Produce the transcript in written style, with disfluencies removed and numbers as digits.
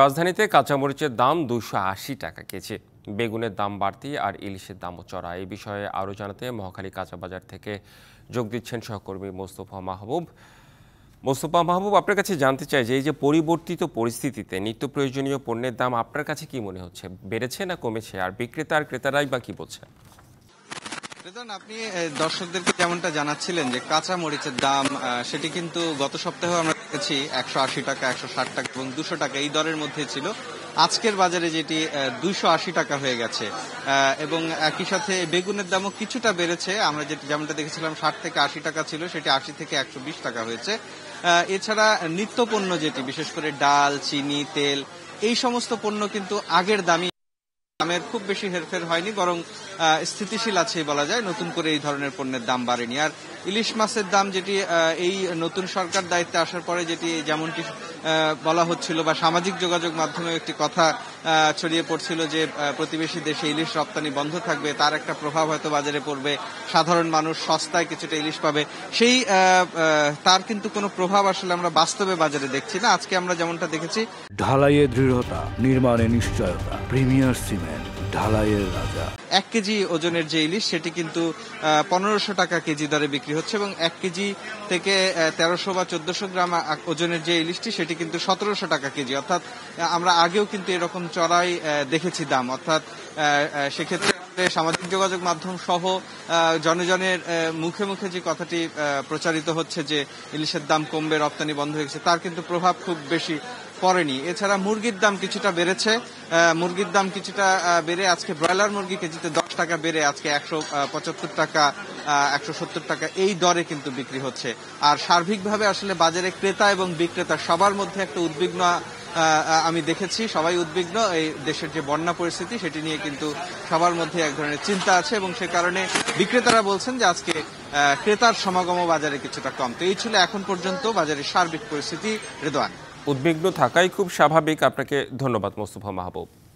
রাজধানীতে কাঁচামরিচের দাম 280 টাকা কেজি। বেগুনের দাম বাড়তি আর ইলিশের দামও চড়া। এই বিষয়ে আরও জানাতে মহাখালী কাঁচা বাজার থেকে যোগ দিচ্ছেন সহকর্মী মোস্তফা মাহবুব। আপনার কাছে জানতে চাই যে এই যে পরিবর্তিত পরিস্থিতিতে নিত্য প্রয়োজনীয় পণ্যের দাম আপনার কাছে কি মনে হচ্ছে, বেড়েছে না কমেছে? আর বিক্রেতা আর ক্রেতারাই বা কি বলছেন? আপনি দর্শকদেরকে যেমনটা জানাচ্ছিলেন যে কাঁচা মরিচের দাম সেটি কিন্তু গত সপ্তাহে আমরা দেখেছি 180 টাকা, 160 টাকা এবং 200 টাকা এই দরের মধ্যে ছিল। আজকের বাজারে যেটি 280 টাকা হয়ে গেছে এবং একই সাথে বেগুনের দামও কিছুটা বেড়েছে। আমরা যেমনটা দেখেছিলাম 60 থেকে 80 টাকা ছিল, সেটি 80 থেকে 120 টাকা হয়েছে। এছাড়া নিত্য পণ্য যেটি বিশেষ করে ডাল, চিনি, তেল এই সমস্ত পণ্য কিন্তু আগের দামই, দামের খুব বেশি হেরফের হয়নি, বরং স্থিতিশীল আছে বলা যায়। নতুন করে এই ধরনের পণ্যের দাম বাড়েনি। আর ইলিশ মাছের দাম যেটি এই নতুন সরকার দায়িত্বে আসার পরে যেটি যেমনটি বলা হচ্ছিল বা সামাজিক যোগাযোগ মাধ্যমে একটি কথা ছড়িয়ে পড়ছিল যে প্রতিবেশী দেশে ইলিশ রপ্তানি বন্ধ থাকবে, তার একটা প্রভাব হয়তো বাজারে পড়বে, সাধারণ মানুষ সস্তায় কিছুটা ইলিশ পাবে, সেই তার কিন্তু কোনো প্রভাব আসলে আমরা বাস্তবে বাজারে দেখছি না। আজকে আমরা যেমনটা দেখেছি, ঢালাইয়ের দৃঢ়তা, নির্মাণে নিশ্চয়তা, প্রিমিয়ার সিমেন্ট, ঢালাইয়ের রাজা। 1 কেজি ওজনের যে ইলিশ সেটি কিন্তু 1500 টাকা কেজি দরে বিক্রি হচ্ছে এবং 1 কেজি থেকে 1300 বা 1400 গ্রাম ওজনের যে ইলিশটি সেটি কিন্তু 1700 টাকা কেজি। অর্থাৎ আমরা আগেও কিন্তু এরকম চড়াই দেখেছি দাম। অর্থাৎ সেক্ষেত্রে সামাজিক যোগাযোগ মাধ্যম সহ জনজনের মুখে মুখে যে কথাটি প্রচারিত হচ্ছে যে ইলিশের দাম কমবে, রপ্তানি বন্ধ হয়ে গেছে, তার কিন্তু প্রভাব খুব বেশি পড়েনি। এছাড়া মুরগির দাম কিছুটা বেড়েছে। মুরগির দাম কিছুটা বেড়ে আজকে ব্রয়লার মুরগি কেজিতে 10 টাকা বেড়ে আজকে 175 টাকা, 170 টাকা এই দরে কিন্তু বিক্রি হচ্ছে। আর সার্বিকভাবে আসলে বাজারে ক্রেতা এবং বিক্রেতা সবার মধ্যে একটা উদ্বিগ্ন আমি দেখেছি। সবাই উদ্বিগ্ন। এই দেশের যে বন্যা পরিস্থিতি সেটি নিয়ে কিন্তু সবার মধ্যে এক ধরনের চিন্তা আছে এবং সে কারণে বিক্রেতারা বলছেন যে আজকে ক্রেতার সমাগম বাজারে কিছুটা কম। তো এই ছিল এখন পর্যন্ত বাজারের সার্বিক পরিস্থিতি। রেদওয়ান, উদ্বিগ্ন থাকাই খুব স্বাভাবিক। আপনাকে ধন্যবাদ মোস্তফা মাহবুব।